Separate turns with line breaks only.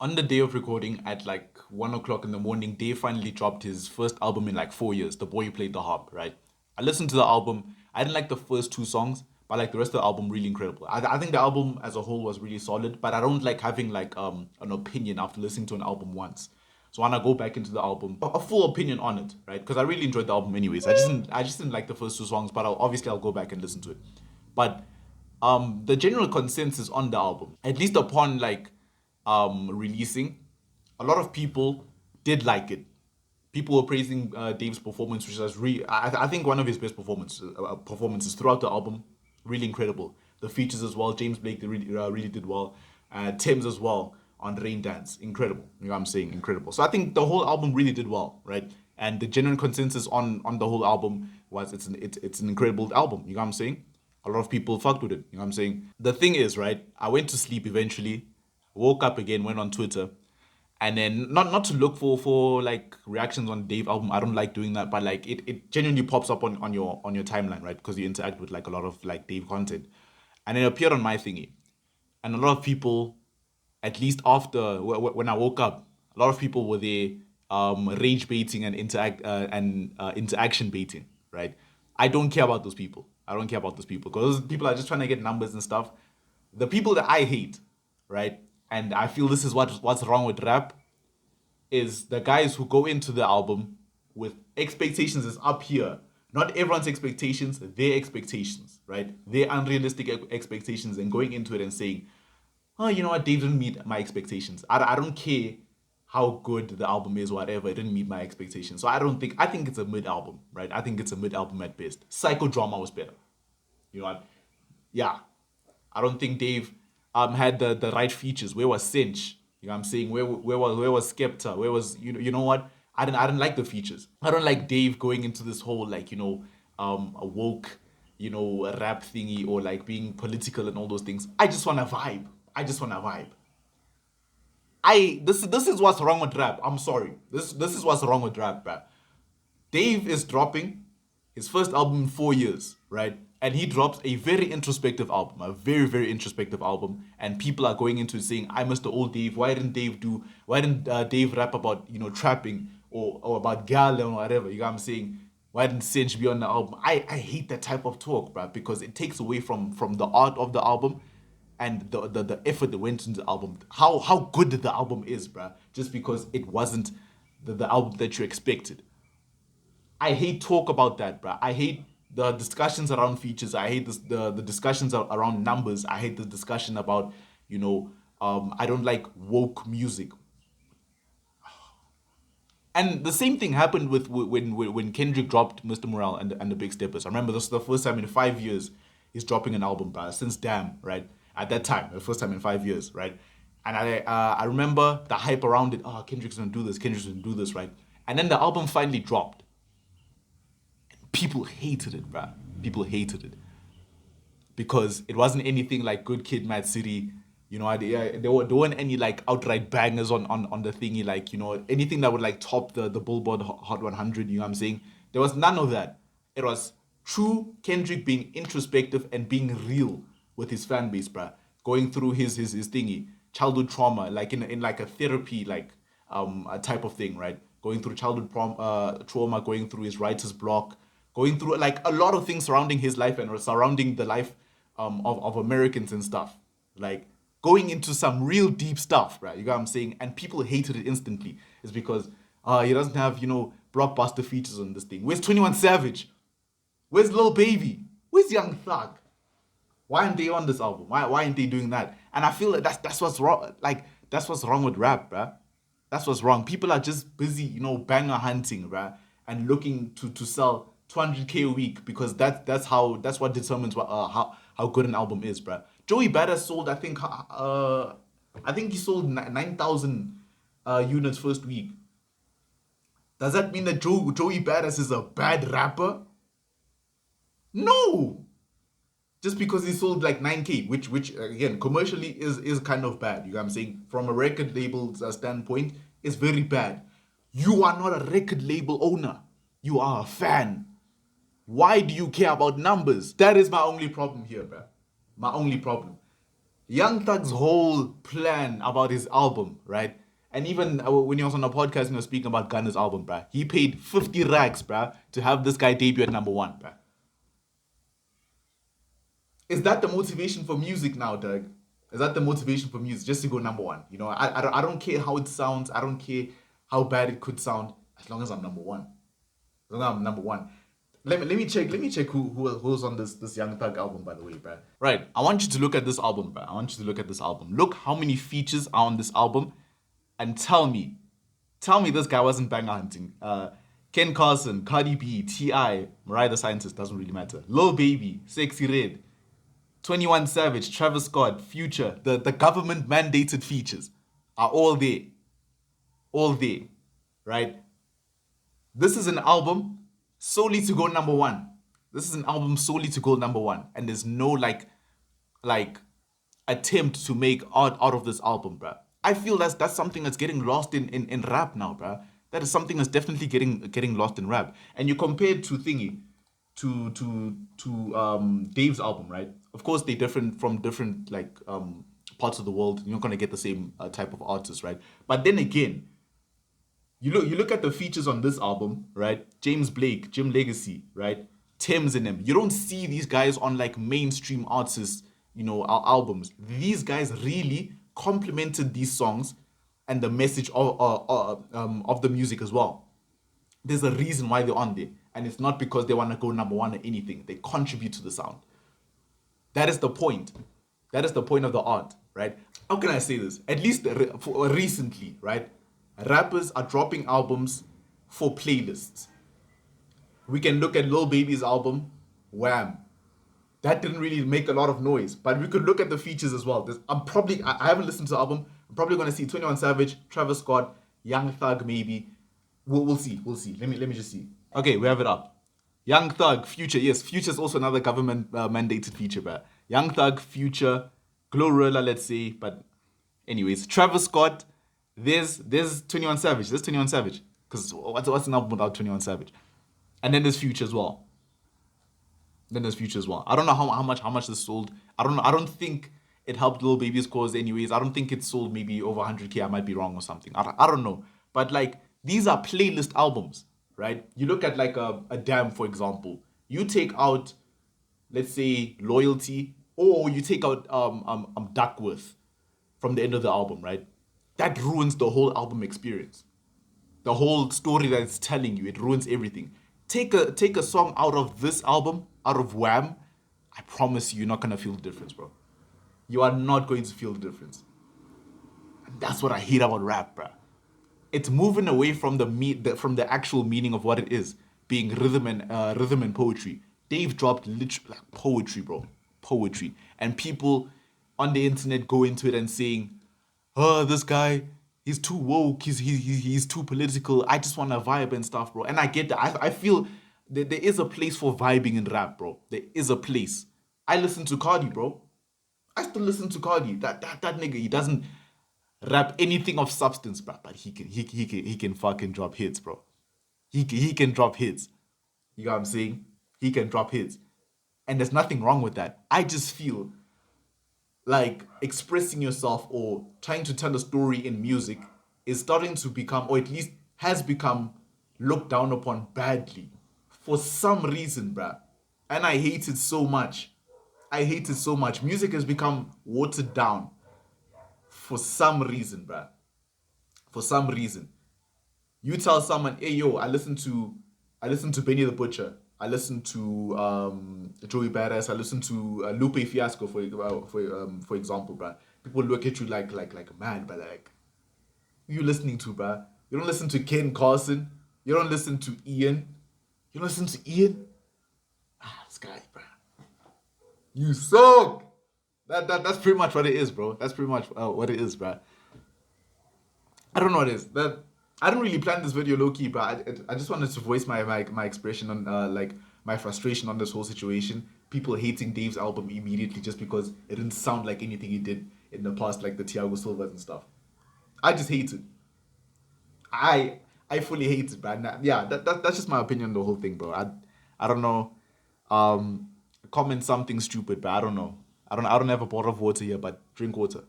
On the day of recording at like 1 o'clock in the morning, Dave finally dropped his first album in like 4 years, The Boy Who Played the Harp, right? I listened to the album. I didn't like the first two songs, but like the rest of the album, really incredible. I think the album as a whole was really solid, but I don't like having like an opinion after listening to an album once. So when I go back into the album, a full opinion on it, right? Because I really enjoyed the album anyways. I just didn't like the first two songs, but obviously I'll go back and listen to it. But the general consensus on the album, at least upon like releasing, a lot of people did like it. People were praising Dave's performance, which was I think one of his best performances throughout the album. Really incredible. The features as well. James Blake really did well. Thames as well on Rain Dance, incredible. You know what I'm saying? Incredible. So I think the whole album really did well, right? And the general consensus on the whole album was it's an incredible album. You know what I'm saying? A lot of people fucked with it. You know what I'm saying? The thing is, right? I went to sleep eventually, woke up again, went on Twitter, and then not to look for like reactions on Dave album. I don't like doing that, but like it genuinely pops up on your timeline, right? Because you interact with like a lot of like Dave content, and it appeared on my thingy, and a lot of people, at least after when I woke up, a lot of people were there, rage baiting and interaction baiting, right? I don't care about those people. I don't care about those people because those people are just trying to get numbers and stuff. The people that I hate, right? And I feel this is what's wrong with rap is the guys who go into the album with expectations is up here. Not everyone's expectations, their expectations, right? Their unrealistic expectations, and going into it and saying, oh, you know what, Dave didn't meet my expectations. I don't care how good the album is, or whatever. It didn't meet my expectations. So I think it's a mid album, right? I think it's a mid album at best. Psychodrama was better. You know what? Yeah. I don't think Dave had the right features. Where was Cinch? You know what I'm saying? Where was Skepta? Where was you know what? I didn't like the features. I don't like Dave going into this whole like a woke a rap thingy, or like being political and all those things. I just want to vibe. I just want to vibe. This is what's wrong with rap. I'm sorry. This is what's wrong with rap, bruh. Dave is dropping his first album in 4 years, right? And he drops a very introspective album, a very, very introspective album. And people are going into it saying, I miss the old Dave. Why didn't Dave rap about, trapping, or about gal or whatever? You know what I'm saying? Why didn't Cinch be on the album? I hate that type of talk, bro, because it takes away from the art of the album and the effort that went into the album. How good the album is, bro, just because it wasn't the album that you expected. I hate talk about that, bro. I hate the discussions around features. I hate the discussions around numbers. I hate the discussion about, I don't like woke music. And the same thing happened with when Kendrick dropped Mr. Morale and the Big Steppers. I remember this is the first time in 5 years he's dropping an album, bro. Since Damn, right? At that time, the first time in 5 years, right? And I remember the hype around it. Oh, Kendrick's gonna do this. Kendrick's gonna do this, right? And then the album finally dropped. People hated it, bro. People hated it because it wasn't anything like Good Kid, Mad City. There weren't any like outright bangers on the thingy, like anything that would like top the Billboard Hot 100. You know what I'm saying? There was none of that. It was true Kendrick being introspective and being real with his fan base, bruh. Going through his thingy, childhood trauma, like in like a therapy like a type of thing, right? Going through trauma, going through his writer's block, going through like a lot of things surrounding his life and surrounding the life of Americans and stuff. Like going into some real deep stuff, right? You know what I'm saying? And people hated it instantly. It's because he doesn't have, blockbuster features on this thing. Where's 21 Savage? Where's Lil Baby? Where's Young Thug? Why aren't they on this album? Why aren't they doing that? And I feel like that's what's wrong. Like that's what's wrong with rap, bruh. That's what's wrong. People are just busy, banger hunting, bruh, and looking to sell 200K a week because that's what determines how good an album is, bruh. Joey Badass sold, I think he sold 9,000 units first week. Does that mean that Joey Badass is a bad rapper? No, just because he sold like 9K, which again commercially is kind of bad. You know what I'm saying? From a record label's standpoint, it's very bad. You are not a record label owner. You are a fan. Why do you care about numbers? That is my only problem here, bro. My only problem. Young Thug's whole plan about his album, right? And even when he was on a podcast and he was speaking about Gunna's album, bruh, he paid 50 racks, bruh, to have this guy debut at number one, bruh. Is that the motivation for music now, Doug? Is that the motivation for music just to go number one? You know, I don't care how it sounds. I don't care how bad it could sound as long as I'm number one. As long as I'm number one. Let me check who's on this Young Thug album, by the way, bro. Right. I want you to look at this album, bro. I want you to look at this album. Look how many features are on this album, and tell me this guy wasn't banger hunting. Ken Carson, Cardi B, T.I., Mariah the Scientist, doesn't really matter. Lil Baby, Sexy Red, 21 Savage, Travis Scott, Future, the government mandated features are all there. All there. Right? This is an album solely to go number one. This is an album solely to go number one. And there's no like attempt to make art out of this album, bruh. I feel that's something that's getting lost in rap now, bruh. That is something that's definitely getting lost in rap. And you compare it to thingy, to Dave's album, right? Of course, they're different from different like parts of the world. You're not gonna get the same type of artist, right? But then again, you look at the features on this album, right? James Blake, Jim Legacy, right? Thames in them. You don't see these guys on like mainstream artists, albums. These guys really complemented these songs and the message of the music as well. There's a reason why they're on there, and it's not because they want to go number one or anything. They contribute to the sound. That is the point. That is the point of the art, right? How can I say this? At least recently, right? Rappers are dropping albums for playlists. We can look at Lil Baby's album, Wham. That didn't really make a lot of noise, but we could look at the features as well. I haven't listened to the album. I'm probably gonna see 21 Savage, Travis Scott, Young Thug, maybe. We'll see. We'll see. Let me just see. Okay, we have it up. Young Thug, Future. Yes, Future is also another government mandated feature, but Young Thug, Future, Glorilla, let's say. But anyways, Travis Scott. There's 21 Savage. There's 21 Savage. Because what's an album without 21 Savage? And then there's Future as well. I don't know how much this sold. I don't know. I don't think it helped Lil Baby's cause anyways. I don't think it sold maybe over 100K. I might be wrong or something. I don't know. But like these are playlist albums, right? You look at like a Damn, for example. You take out, let's say, Loyalty, or you take out Duckworth from the end of the album, right? That ruins the whole album experience. The whole story that it's telling you, it ruins everything. Take a song out of this album, out of Wham. I promise you, you're not gonna feel the difference, bro. You are not going to feel the difference. And that's what I hate about rap, bro. It's moving away from from the actual meaning of what it is, being rhythm and poetry. Dave dropped literally like poetry, bro, poetry, and people on the internet go into it and saying, "Oh, this guy, he's too woke. He's too political. I just want to vibe and stuff, bro." And I get that. I feel that there is a place for vibing in rap, bro. There is a place. I listen to Cardi, bro. I still listen to Cardi. That nigga, he doesn't rap anything of substance, bro. But he can fucking drop hits, bro. He can drop hits. You know what I'm saying? He can drop hits. And there's nothing wrong with that. I just feel like expressing yourself or trying to tell a story in music is starting to become, or at least has become, looked down upon badly for some reason, bruh. And I hate it so much. I hate it so much. Music has become watered down for some reason, bruh. For some reason. You tell someone, "Hey, yo, I listen to Benny the Butcher. I listen to Joey Badass. I listen to Lupe Fiasco for example, bruh." People look at you like mad, but like, who you listening to, bruh? You don't listen to Ken Carson. You don't listen to Ian. You don't listen to Ian. This guy, bruh. You suck. That's pretty much what it is, bro. That's pretty much what it is, bruh. I don't know what it is. That I don't really plan this video low key, but I just wanted to voice my expression on like my frustration on this whole situation. People hating Dave's album immediately just because it didn't sound like anything he did in the past, like the Thiago Silvas and stuff. I just hate it. I fully hate it, man. Yeah, that's just my opinion on the whole thing, bro. I don't know. Comment something stupid, but I don't know. I don't have a bottle of water here, but drink water.